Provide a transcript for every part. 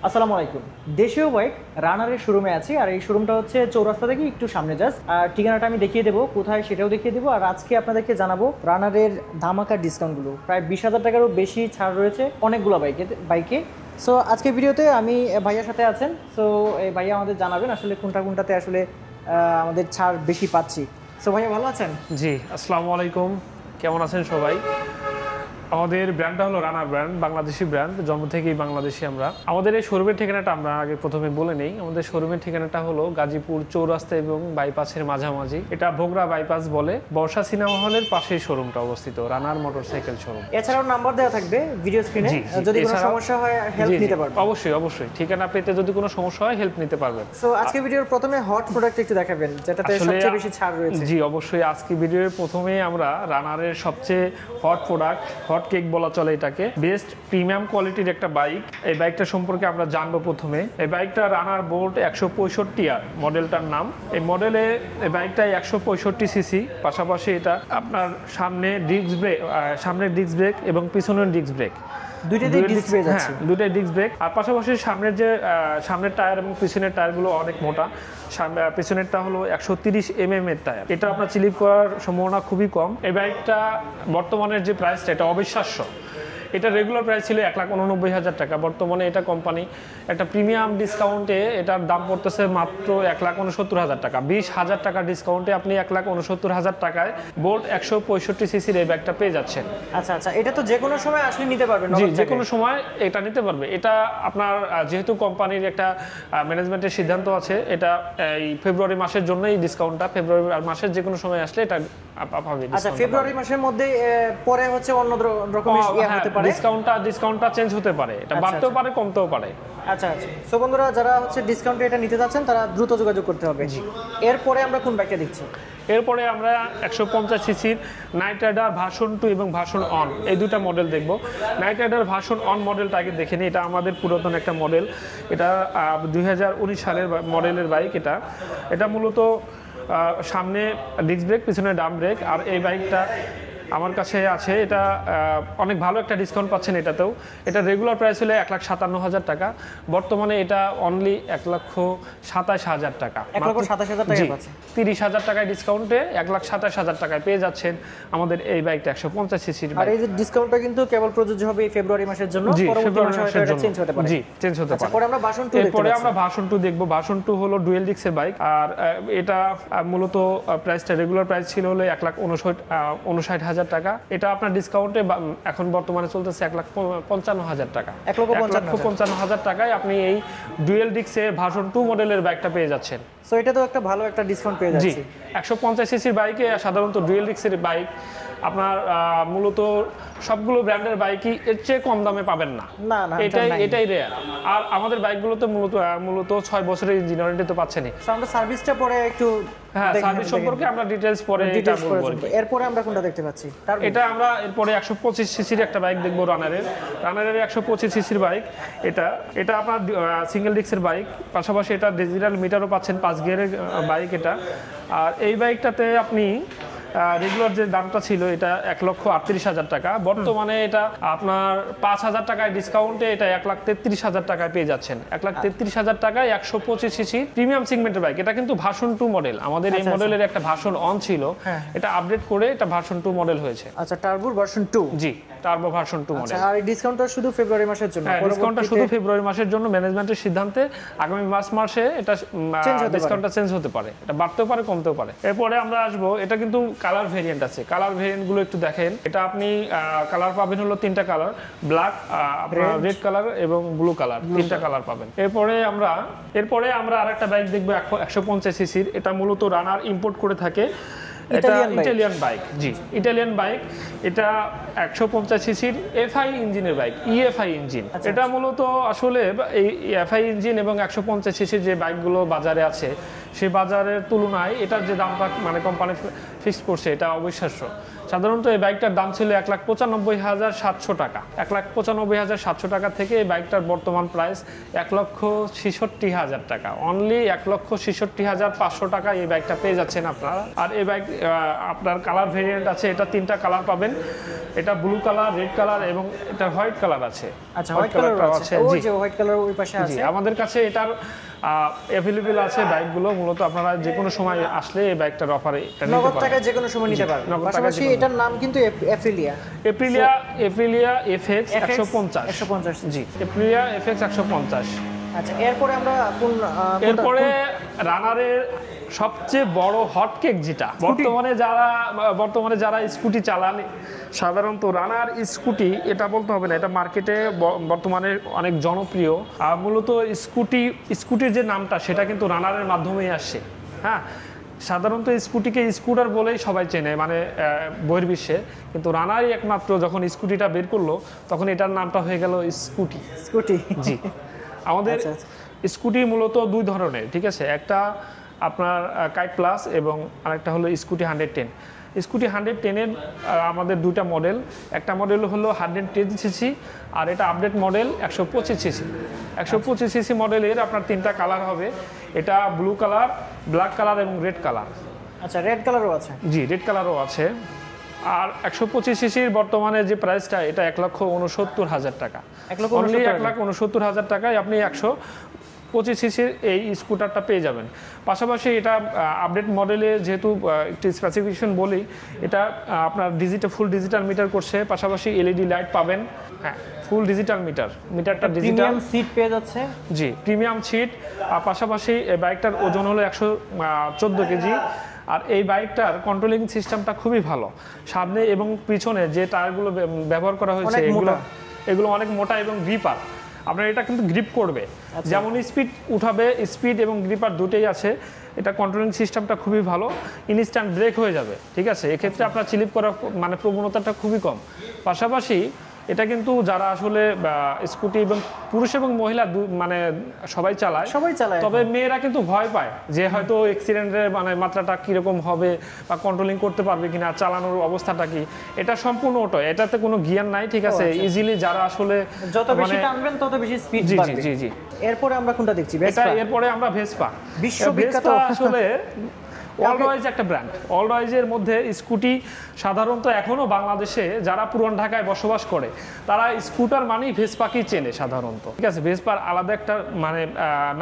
আসসালামু আলাইকুম। দেশীয় বাইক রানারের শোরুমে আছি, আর এই শোরুমটা হচ্ছে চৌরাস্তা থেকে একটু সামনে জাস্ট। আর ঠিকানাটা আমি দেখিয়ে দেবো, কোথায় সেটাও দেখিয়ে দেবো। আর আজকে আপনাদেরকে জানাবো রানারের ধামাকা ডিসকাউন্টগুলো। প্রায় 20,000 টাকারও বেশি ছাড় রয়েছে অনেকগুলো বাইকে। সো আজকে ভিডিওতে আমি ভাইয়ার সাথে আছেন, সো এই ভাইয়া আমাদের জানাবেন আসলে কোনটাতে আসলে আমাদের ছাড় বেশি পাচ্ছি। সো ভাইয়া ভালো আছেন? জি, আসসালামু আলাইকুম। কেমন আছেন সবাই? আমাদের ব্র্যান্ডটা হলো রানার ব্র্যান্ড, বাংলাদেশি ব্র্যান্ড, জন্ম থেকেই বাংলাদেশি আমরা। আমাদের এই শোরুমের ঠিকানাটা আমরা আগে প্রথমে বলে নেই। আমাদের শোরুমের ঠিকানাটা হলো গাজীপুর চৌরাস্তা এবং বাইপাসের মাঝামাঝি। এটা ভোগড়া বাইপাস বলে। বর্ষা সিনেমা হলের পাশেই শোরুমটা অবস্থিত, রানার মোটরসাইকেল শোরুম। এছাড়াও নাম্বার দেওয়া থাকবে ভিডিও স্ক্রিনে, যদি কোনো সমস্যা হয় হেল্প নিতে পারবেন। অবশ্যই ঠিকানা পেতে যদি কোনো সমস্যা হয় হেল্প নিতে পারবেন। সো আজকে ভিডিওর প্রথমে হট প্রোডাক্ট একটু দেখাবেন, যেটাতে সবচেয়ে বেশি ছাড় রয়েছে। জি অবশ্যই, আজকে ভিডিওর প্রথমে আমরা রানারের সবচেয়ে হট প্রোডাক্ট, হট কেক বলা চলে এটাকে, বেস্ট প্রিমিয়াম কোয়ালিটির একটা বাইক। এই বাইকটা সম্পর্কে আমরা জানবো প্রথমে। এই বাইকটা রানার বোল্ট 165R মডেলটার নাম। এই মডেলে এই বাইকটা 165 সিসি, পাশাপাশি এটা আপনার সামনের ডিস্ক ব্রেক এবং পিছনের ডিস্ক ব্রেক, দুইটাই ডিস্ক ব্রেক। আর পাশাপাশি সামনের টায়ার এবং পিছনের টায়ারগুলো অনেক মোটা। পিছনেরটা হলো 130 mm এর টায়ার। এটা আপনার স্লিপ করার সম্ভাবনা খুবই কম। এই বাইকটা বর্তমানের যে প্রাইসটা, এটা অবিশ্বাস্য। এটা রেগুলার প্রাইস ছিল 1,89,000 টাকা। বর্তমানে এটা কোম্পানি একটা প্রিমিয়াম ডিসকাউন্টে এটার দাম পড়তেছে মাত্র 1,69,000 টাকা। 20,000 টাকা ডিসকাউন্টে আপনি 1,69,000 টাকায় বোল্ট 165 সিসির এই ব্যাগটা পেয়ে যাচ্ছেন। আচ্ছা, এটা তো যে কোনো সময় আসলে নিতে পারবেন? জি, যে কোনো সময় এটা নিতে পারবে। এটা আপনার যেহেতু কোম্পানির একটা ম্যানেজমেন্টের সিদ্ধান্ত আছে, এটা এই ফেব্রুয়ারি মাসের জন্য এই ডিসকাউন্টটা। ফেব্রুয়ারি মাসের যে কোনো সময় আসলে এটা পাবে। আচ্ছা, ফেব্রুয়ারি মাসের মধ্যে পরে হচ্ছে অন্য রকমের হতে পারে, ডিসকাউন্টটা চেঞ্জ হতে পারে, এটা বাড়তেও পারে কমতেও পারে। আচ্ছা। সো বন্ধুরা, যারা হচ্ছে ডিসকাউন্টে এটা নিতে যাচ্ছেন তারা দ্রুত যোগাযোগ করতে হবে। জি। এরপরে আমরা কোন বাইকটা দেখছি? এরপরে আমরা 150 সিসির নাইট রাইডার ভার্সন 2 এবং ভার্সন অন, এই দুটা মডেল দেখব। নাইট রাইডার ভার্সন অন মডেলটা আগে দেখে নিই। এটা আমাদের পুরাতন একটা মডেল। এটা 2019 সালের মডেলের বাইক। এটা মূলত সামনে ডিস্ক ব্রেক, পিছনে ডাম ব্রেক। আর এই বাইকটা আমার কাছে আছে, এটা অনেক ভালো একটা ডিসকাউন্ট পাচ্ছেন এটাতেও। এটা রেগুলার প্রাইস হলে 1,57,000 টাকা। বর্তমানে এটা অনলি 1,27,000 টাকা। 1,27,000 টাকা পাচ্ছেন। 30,000 টাকায় ডিসকাউন্টে 1,27,000 টাকায় পেয়ে যাচ্ছেন আমাদের এই বাইকটা 150 সিসির। আর এই যে ডিসকাউন্টটা কিন্তু কেবল প্রযোজ্য হবে এই ফেব্রুয়ারি মাসের জন্য, পরবর্তী মাসে এটা চেঞ্জ হতে পারে। জি, চেঞ্জ হতে পারে। পরে আমরা ভার্সন 2 এরপরে আমরা ভার্সন 2 দেখব। ভার্সন 2 হলো ডুয়েল ডিস্কের বাইক। আর এটা মূলত প্রাইসটা রেগুলার প্রাইস ছিল হলো 1,59,000 টাকা। এটা আপনার ডিসকাউন্টে এখন বর্তমানে চলতেছে 1,55,000 টাকা। 1,55,000 টাকায় আপনি এই ডুয়েল ডিস্কের ভার্সন 2 মডেলের বাইকটা পেয়ে যাচ্ছেন। সো এটা তো একটা ভালো একটা ডিসকাউন্ট পেয়ে যাচ্ছি। 150 সিসির বাইকে সাধারণত ডুয়েল ডিস্কের বাইক আপনার মূলত সবগুলো ব্র্যান্ডের বাইকই এর চেয়ে কম দামে পাবেন না। এটাই রেয়ার। আর আমাদের বাইকগুলোতে মূলত 6 বছরের ইঞ্জিন ওয়ারেন্টি তো পাচ্ছেনই। আমরা সার্ভিসটা পরে একটু সার্ভিস সম্পর্কে আমরা ডিটেইলস পরে এটা বলবো। এরপরে আমরা কোনটা দেখতে পাচ্ছি? এটা আমরা এরপরে 125 সিসির একটা বাইক দেখবো, রানারের 125 সিসির বাইক। এটা আপনার সিঙ্গেল ডিস্কের বাইক, পাশাপাশি এটা ডিজিটাল মিটারও পাচ্ছেন, 5 গিয়ারের বাইক এটা। আর এই বাইকটাতে আপনি রেগুলার যে দামটা ছিল এটা 1,38,000 টাকা। বর্তমানে এটা আপনার 5,000 টাকায় ডিসকাউন্টে এটা 1,33,000 টাকায় পেয়ে যাচ্ছেন। 1,33,000 টাকায় 125 সিসি প্রিমিয়াম সেগমেন্টের বাইক। এটা কিন্তু ভার্সন 2 মডেল। আমাদের এই মডেলের একটা ভার্সন অন ছিল, এটা আপডেট করে এটা ভার্সন 2 মডেল হয়েছে। আচ্ছা, টার্বো ভার্সন 2। জি, টার্বো ভার্সন 2 মডেল। আর এই ডিসকাউন্টটা শুধু ফেব্রুয়ারি মাসের জন্য? ডিসকাউন্টটা শুধু ফেব্রুয়ারি মাসের জন্য। ম্যানেজমেন্টের সিদ্ধান্তে আগামী মাসে এটা ডিসকাউন্টটা চেঞ্জ হতে পারে, এটা বাড়তেও পারে কমতেও পারে। এরপরে আমরা আসবো, এটা কিন্তু কালার ভেরিয়েন্ট আছে। কালার ভেরিয়েন্টগুলো একটু দেখেন। এটা আপনি কালার পাবেন হলো 3টা কালার, ব্ল্যাক, আপনার রেড কালার এবং ব্লু কালার, 3টা কালার পাবেন। এরপরে আমরা আরেকটা বাইক দেখবো 150 সিসির। এটা মূলত রানার ইম্পোর্ট করে থাকে। এটা ইটালিয়ান বাইক। জি, ইটালিয়ান বাইক। এটা 150 সিসির এফআই ইঞ্জিনের বাইক, ইএফআই ইঞ্জিন। এটা মূলত আসলে এই এফআই ইঞ্জিন এবং 150 সিসির যে বাইকগুলো বাজারে আছে, সেই বাজারের তুলনায় এটার যে দামটা মানে কোম্পানি ফিক্সড করছে, এটা অবিশ্বাস্য। সাধারণত এই বাইকটার দাম ছিল 1,95,700 টাকা। 1,95,700 টাকা থেকে এই বাইকটার বর্তমান প্রাইস 1,66,000 টাকা। অনলি 1,66,500 টাকা এই বাইকটা পেয়ে যাচ্ছেন আপনারা। আর এই বাইক আপনার কালার ভেরিয়েন্ট আছে, এটা 3টা কালার পাবেন। এটা ব্লু কালার, রেড কালার এবং এটা হোয়াইট কালার আছে। আচ্ছা, হোয়াইট কালার আছে, ওই যে হোয়াইট কালার ওই পাশে আছে। আমাদের কাছে এটার অ্যাভেলেবল আছে বাইকগুলো। মূলত আপনারা যে কোনো সময় আসলে এই বাইকটার অফারে এটা নিতে নগদ পারবেন, টাকায় যে কোনো সময় নিতে পারবেন। পাশাপাশি এটার নাম কিন্তু এপ্রিলিয়া FX 150। জি, এপ্রিলিয়া FX 150। আচ্ছা, এরপরে আমরা এরপরে রানারের সবচেয়ে বড় হট কেক যেটা বর্তমানে যারা স্কুটি চালান, সাধারণত রানার স্কুটি, এটা বলতে হবে না, এটা মার্কেটে বর্তমানে অনেক জনপ্রিয়। আর মূলত স্কুটির যে নামটা সেটা কিন্তু রানারের মাধ্যমেই আসছে। হ্যাঁ, সাধারণত স্কুটিকে স্কুটার বলেই সবাই চেনে, মানে বহির্বিশ্বে। কিন্তু রানারই একমাত্র যখন স্কুটিটা বের করলো তখন এটার নামটা হয়ে গেল স্কুটি। জি, আমাদের স্কুটি মূলত দুই ধরনের, ঠিক আছে। একটা আপনার কাইট প্লাস এবং আরেকটা হলো স্কুটি 110। স্কুটি 110-এর আমাদের দুইটা মডেল। একটা মডেল হলো 110 সিসি আর এটা আপডেট মডেল 125 সিসি। 125 সিসি মডেলের আপনার 3টা কালার হবে। এটা ব্লু কালার, ব্ল্যাক কালার এবং রেড কালার। আচ্ছা, রেড কালারও আছে? জি, রেড কালারও আছে। আর 125 সিসির বর্তমানে যে প্রাইসটা, এটা 1,69,000 টাকা। 1,69,000 টাকায় আপনি 125 সিসির এই স্কুটারটা পেয়ে যাবেন। পাশাপাশি এটা আপডেট মডেলে যেহেতু একটি স্পেসিফিকেশন বলি, এটা আপনার ফুল ডিজিটাল মিটার করছে, পাশাপাশি LED লাইট পাবেন। হ্যাঁ, ফুল ডিজিটাল মিটারটা ডিজিটাল। সিট পেয়ে যাচ্ছে। জি, প্রিমিয়াম সিট। আর পাশাপাশি এই বাইকটার ওজন হলো 114 কেজি। আর এই বাইকটার কন্ট্রোলিং সিস্টেমটা খুবই ভালো। সামনে এবং পিছনে যে টায়ারগুলো ব্যবহার করা হয়েছে এগুলো অনেক মোটা এবং গ্রিপার। আপনার এটা কিন্তু গ্রিপ করবে, যেমন স্পিড উঠাবে, স্পিড এবং গ্রিপার দুটোই আছে। এটা কন্ট্রোলিং সিস্টেমটা খুবই ভালো, ইনস্ট্যান্ট ব্রেক হয়ে যাবে, ঠিক আছে। এক্ষেত্রে আপনার স্লিপ করার মানে প্রবণতাটা খুবই কম। পাশাপাশি এটা কিন্তু যারা আসলে স্কুটি এবং পুরুষ এবং মহিলা মানে সবাই চালায়, তবে মেয়েরা কিন্তু ভয় পায় যে হয়তো অ্যাক্সিডেন্টের মানে মাত্রাটা কিরকম হবে বা কন্ট্রোলিং করতে পারবে কিনা, চালানোর অবস্থাটা কি। এটা সম্পূর্ণ অটো, এটাতে কোনো গিয়ার নাই, ঠিক আছে। ইজিলি যারা আসলে যত বেশি টানবেন তত বেশি স্পিড বাড়বে। জি। এরপরে আমরা কোনটা দেখছি? এরপরে আমরা ভেসপা। বিশ্ববিখ্যাত আসলে অলওয়েজ একটা ব্র্যান্ড। অলওয়েজের মধ্যে স্কুটি সাধারণত এখনও বাংলাদেশে যারা পুরান ঢাকায় বসবাস করে তারা স্কুটার মানেই ভেসপাকেই চেনে সাধারণত, ঠিক আছে। ভেসপার আলাদা একটা মানে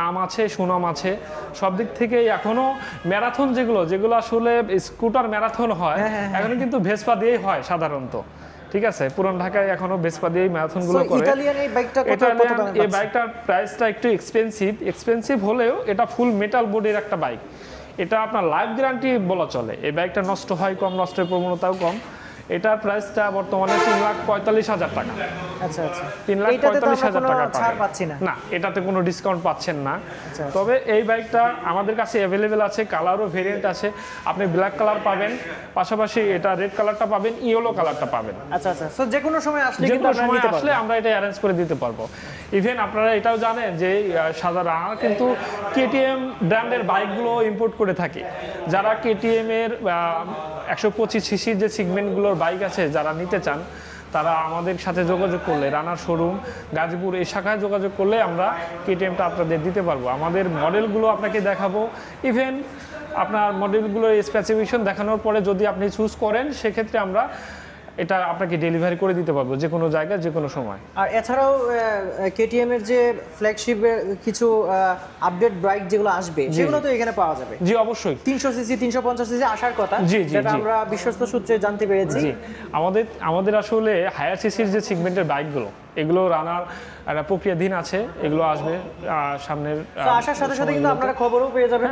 নাম আছে, সুনাম আছে সব দিক থেকে। এখনও ম্যারাথন যেগুলো আসলে স্কুটার ম্যারাথন হয়, এখন কিন্তু ভেসপা দিয়েই হয় সাধারণত, ঠিক আছে। পুরান ঢাকায় এখনো ভেসপা দিয়েই ম্যারাথনগুলো করে। ইতালিয়ান এই বাইকটার প্রাইসটা একটু এক্সপেন্সিভ হলেও এটা ফুল মেটাল বডির একটা বাইক। এটা আপনার লাইফ গ্যারান্টি বলা চলে। এই বাইকটা নষ্ট হয় কম, নষ্টের প্রবণতাও কম। এটার প্রাইসটা বর্তমানে 3,45,000 টাকা। আচ্ছা, 3,45,000 টাকা ছাড় পাচ্ছি না। না, এটাতে কোনো ডিসকাউন্ট পাচ্ছেন না। তবে এই বাইকটা আমাদের কাছে অ্যাভেলেবেল আছে, কালারও ভেরিয়েন্ট আছে। আপনি ব্ল্যাক কালার পাবেন, পাশাপাশি এটা রেড কালারটা পাবেন, ইয়েলো কালারটা পাবেন। আচ্ছা, সো যে কোনো সময় আসলে আমরা এটা অ্যারেঞ্জ করে দিতে পারবো। ইভেন আপনারা এটাও জানেন যে সাধারণ কিন্তু KTM ব্র্যান্ডের বাইকগুলো ইম্পোর্ট করে থাকে। যারা KTM এর 125 সিসির যে সেগমেন্টগুলোর বাইক আছে, যারা নিতে চান তারা আমাদের সাথে যোগাযোগ করলে, রানার শোরুম গাজীপুর এই শাখায় যোগাযোগ করলে আমরা KTMটা আপনাদের দিতে পারবো। আমাদের মডেলগুলো আপনাকে দেখাবো। ইভেন আপনার মডেলগুলোর স্পেসিফিকেশন দেখানোর পরে যদি আপনি চুজ করেন, সেক্ষেত্রে আমরা এটা আপনাকে ডেলিভারি করে দিতে পারবো যে কোনো জায়গায়, যে কোনো সময়। আর এছাড়াও KTM এর যে ফ্ল্যাগশিপের কিছু আপডেট বাইক যেগুলো আসবে, সেগুলো তো এখানে পাওয়া যাবে। জি, অবশ্যই। 300 সিসি 350 সিসি আসার কথা, যেটা আমরা বিশ্বস্ত সূত্রে জানতে পেরেছি। জি, আমাদের আসলে হায়ার সিসির যে সেগমেন্টের বাইকগুলো, এগুলো রানার প্রক্রিয়াধীন আছে, এগুলো আসবে সামনের আসার সাথে সাথে কিন্তু আপনারা খবরও পেয়ে যাবেন।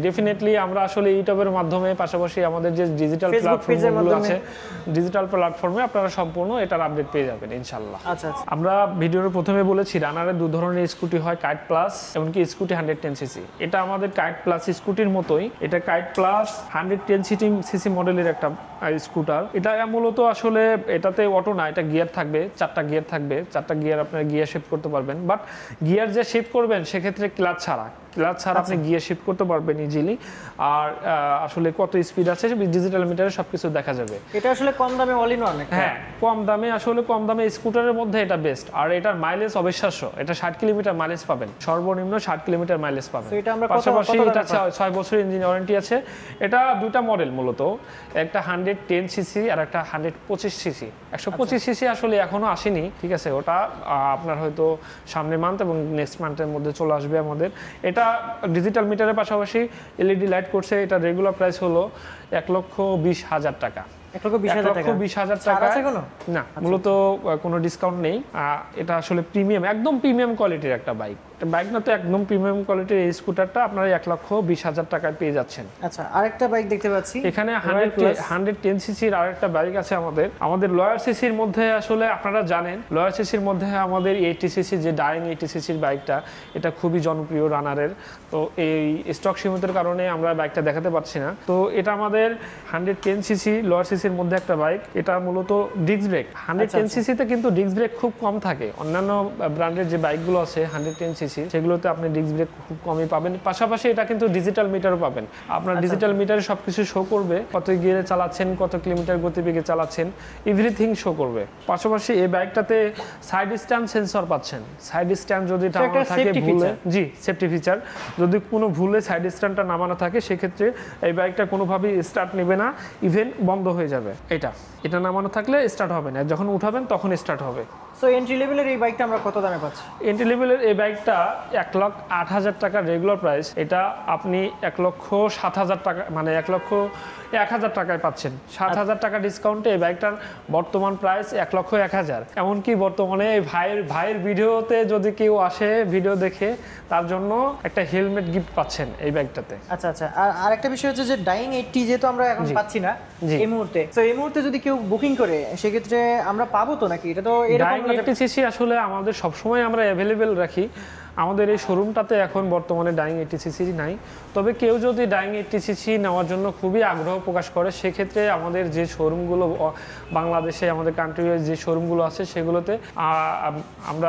ডেফিনেটলি আমরা আসলে ইউটিউবের মাধ্যমে, পাশাপাশি আমাদের যে ডিজিটাল প্ল্যাটফর্মগুলো আছে, ডিজিটাল প্ল্যাটফর্মে আপনারা সম্পূর্ণ এটার আপডেট পেয়ে যাবেন ইনশাআল্লাহ। আচ্ছা, আমরা ভিডিওর প্রথমে বলেছি রানারের দু ধরনের স্কুটি হয়, কাইট প্লাস এমনকি স্কুটি 110 সিসি। এটা আমাদের কাইট প্লাস স্কুটির মতোই। এটা কাইট প্লাস 110 সিসি মডেলের একটা স্কুটার। এটা মূলত আসলে এটাতে অটো না, এটা গিয়ার থাকবে, 4টা গিয়ার থাকবে, 4টা গিয়ার আপনারা গিয়ার শিফট করতে পারবেন। বাট গিয়ার যে শিফট করবেন সেক্ষেত্রে ক্লাচ ছাড়া আপনি গিয়ার শিফট করতে পারবেন ইজিলি। আর আসলে কত স্পিড আছে ডিজিটাল মিটারে সবকিছু দেখা যাবে। এটা আসলে কম দামে অল ইন ওয়ান। হ্যাঁ, কম দামে স্কুটারের মধ্যে এটা বেস্ট। আর এটার মাইলেজ অবিশ্বাস্য, এটা 60 কিলোমিটার মাইলেজ পাবেন, সর্বনিম্ন 60 কিলোমিটার মাইলেজ পাবেন। পাশাপাশি এটা 6 বছরের ইঞ্জিন ওয়ারেন্টি আছে। এটা দুইটা মডেল মূলত, একটা 110 সিসি আর একটা 125 সিসি। 125 সিসি আসলে এখনো আসেনি, ঠিক আছে, ওটা আপনার হয়তো সামনের মান্থ এবং নেক্সট মান্থের মধ্যে চলে আসবে আমাদের। এটা ডিজিটাল মিটারের পাশাপাশি এলইডি লাইট করছে। এটা রেগুলার প্রাইস হলো 1,20,000 টাকা। 1,20,000 টাকা না, মূলত কোনো ডিসকাউন্ট নেই। এটা আসলে প্রিমিয়াম, একদম প্রিমিয়াম কোয়ালিটির একটা বাইক। বাইক না তো একদম প্রিমিয়াম কোয়ালিটির এই স্কুটারটা আপনারা 1,20,000 টাকায় পেয়ে যাচ্ছেন। আচ্ছা, আরেকটা বাইক দেখতে পাচ্ছি এখানে 110 সিসির আরেকটা বাইক আছে আমাদের লোয়ার সিসির মধ্যে। আসলে আপনারা জানেন লোয়ার সিসির মধ্যে আমাদের 80 সিসি যে ডাইং 80 সিসির বাইকটা, এটা খুবই জনপ্রিয় রানারের। তো এই স্টক সীমিতের কারণে আমরা বাইকটা দেখাতে পারছি না। তো এটা আমাদের 110 সিসি লোয়ার সিসির মধ্যে একটা বাইক। এটা মূলত ডিস্ক ব্রেক। 110 সিসিতে কিন্তু ডিস্ক ব্রেক খুব কম থাকে। অন্যান্য ব্র্যান্ডের যে বাইকগুলো আছে 110 সিসি সেগুলোতে আপনি ডিস্ক ব্রেক খুব কমই পাবেন। পাশাপাশি এটা কিন্তু ডিজিটাল মিটারও পাবেন। আপনার ডিজিটাল মিটারে সবকিছু শো করবে, কত গিয়ারে চালাচ্ছেন, কত কিলোমিটার গতিবেগে চালাচ্ছেন, এভরিথিং শো করবে। পাশাপাশি এই বাইকটাতে সাইড স্ট্যান্ড সেন্সর পাচ্ছেন। সাইড স্ট্যান্ড যদি নামানো থাকে ভুলে, সেফটি ফিচার, যদি কোনো ভুলে সাইড স্ট্যান্ডটা নামানো থাকে সেক্ষেত্রে এই বাইকটা কোনোভাবেই স্টার্ট নেবে না, ইভেন বন্ধ হয়ে যাবে। এটা নামানো থাকলে স্টার্ট হবে না, যখন উঠাবেন তখন স্টার্ট হবে। সো এন্ট্রি লেভেলের এই বাইকটা আমরা কত দামে পাচ্ছি? এন্ট্রি লেভেলের এই বাইকটা 1,08,000 টাকা রেগুলার প্রাইস। এটা আপনি 1,07,000 টাকা, মানে 1,01,000 টাকায় পাচ্ছেন। 7,000 টাকা ডিসকাউন্টে এই বাইকটার বর্তমান প্রাইস 1,01,000। এমনকি বর্তমানে এই ভাইয়ের ভিডিওতে যদি কেউ আসে, ভিডিও দেখে, তার জন্য একটা হেলমেট গিফট পাচ্ছেন এই বাইকটাতে। আচ্ছা, আর আরেকটা বিষয় হচ্ছে যে ডাইং 80 যেহেতু আমরা এখন পাচ্ছি না এই মুহূর্তে, তো এই মুহূর্তে যদি কেউ বুকিং করে সেক্ষেত্রে আমরা পাবো তো নাকি? এটা তো এরকম 80 সিসি আসলে আমাদের সবসময় আমরা অ্যাভেলেবেল রাখি। আমাদের এই শোরুমটাতে এখন বর্তমানে ডাইং 80 সিসি নাই। তবে কেউ যদি ডাইং 80 সিসি নেওয়ার জন্য খুবই আগ্রহ প্রকাশ করে সেক্ষেত্রে আমাদের যে শোরুমগুলো বাংলাদেশে, আমাদের কান্ট্রি যে শোরুমগুলো আছে সেগুলোতে আমরা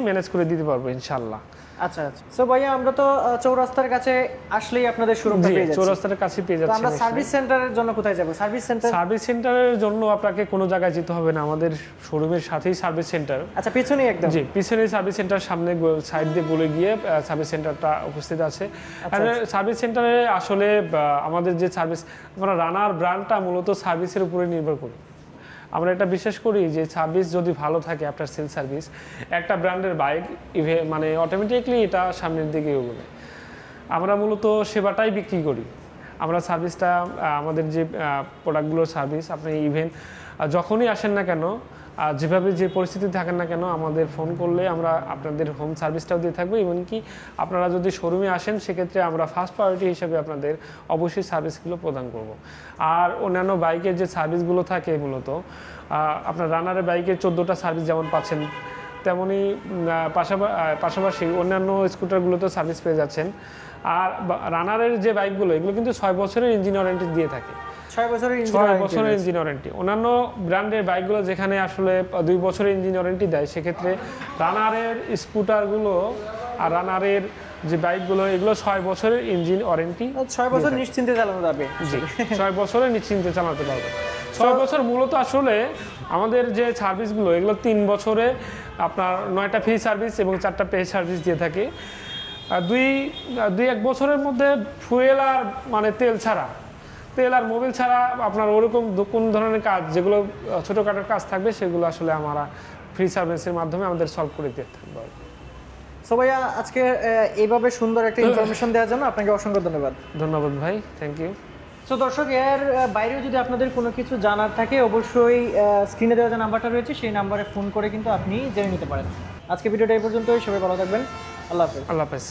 ম্যানেজ করে দিতে পারবো ইনশাআল্লাহ। আচ্ছা। সো ভাইয়া, আমরা তো চৌরাস্তার কাছে আসলেই আপনাদের শোরুমটা পেয়ে যাচ্ছি। চৌরাস্তার কাছে পেয়ে যাচ্ছি। আমরা সার্ভিস সেন্টারের জন্য কোথায় যাব? সার্ভিস সেন্টারের জন্য আপনাকে কোনো জায়গায় যেতে হবে না, আমাদের শোরুমের সাথেই সার্ভিস সেন্টার। আচ্ছা, পিছনেই একদম? জি, পিছনেই সার্ভিস সেন্টার, সামনে সাইড দিয়ে বলে গিয়ে সার্ভিস সেন্টারটা উপস্থিত আছে। আর সার্ভিস সেন্টারে আসলে আমাদের যে সার্ভিস, আমরা রানার ব্র্যান্ডটা মূলত সার্ভিসের উপরে নির্ভর করি। আমরা এটা বিশ্বাস করি যে সার্ভিস যদি ভালো থাকে, আফটার সেল সার্ভিস, একটা ব্র্যান্ডের বাইক মানে অটোমেটিকলি এটা সামনের দিকে এগোবে। আমরা মূলত সেবাটাই বিক্রি করি। আমরা সার্ভিসটা, আমাদের যে প্রোডাক্টগুলোর সার্ভিস, আপনি ইভেন যখনই আসেন না কেন, যেভাবে যে পরিস্থিতি থাকেন না কেন, আমাদের ফোন করলে আমরা আপনাদের হোম সার্ভিসটাও দিয়ে থাকবো। এমনকি আপনারা যদি শোরুমে আসেন সেক্ষেত্রে আমরা ফার্স্ট প্রায়োরিটি হিসেবে আপনাদের অবশ্যই সার্ভিসগুলো প্রদান করব। আর অন্যান্য বাইকের যে সার্ভিসগুলো থাকে, মূলত আপনার রানারের বাইকের 14টা সার্ভিস যেমন পাচ্ছেন, তেমনই পাশাপাশি অন্যান্য স্কুটারগুলোতেও সার্ভিস পেয়ে যাচ্ছেন। আর রানারের যে বাইকগুলো, এগুলো কিন্তু 6 বছরের ইঞ্জিন ওয়ারেন্টি দিয়ে থাকে। 6 বছরের ইঞ্জিন ওয়ারেন্টি। অন্যান্য ব্র্যান্ডের বাইকগুলো যেখানে আসলে 2 বছরের ইঞ্জিন ওয়ারেন্টি দেয়, সেক্ষেত্রে রানারের স্কুটারগুলো আর রানারের যে বাইকগুলো, এগুলো 6 বছরের ইঞ্জিন ওয়ারেন্টি। 6 বছর নিশ্চিন্তে চালানো যাবে। জি, 6 বছরের নিশ্চিন্তে চালাতে পারবে। 6 বছর মূলত আসলে আমাদের যে সার্ভিসগুলো, এগুলো 3 বছরে আপনার 9টা ফ্রি সার্ভিস এবং 4টা পে সার্ভিস দিয়ে থাকে। 2-1 বছরের মধ্যে ফুয়েল আর মানে তেল আর মোবিল ছাড়া আপনার ওরকম কোন ধরনের কাজ, যেগুলো ছোটোখাটো কাজ থাকবে, সেগুলো আসলে আমরা ফ্রি সার্ভিসের মাধ্যমে আমাদের সলভ করে দিয়ে থাকবো। সো ভাইয়া, আজকে এইভাবে সুন্দর একটা ইনফরমেশন দেওয়ার জন্য আপনাকে অসংখ্য ধন্যবাদ। ধন্যবাদ ভাই, থ্যাংক ইউ। সো দর্শক, এর বাইরেও যদি আপনাদের কোনো কিছু জানার থাকে, অবশ্যই স্ক্রিনে দেওয়া যে নাম্বারটা রয়েছে সেই নাম্বারে ফোন করে কিন্তু আপনি জেনে নিতে পারেন। আজকে ভিডিওটা এই পর্যন্তই। সবাই ভালো থাকবেন। আল্লাহ হাফেজ।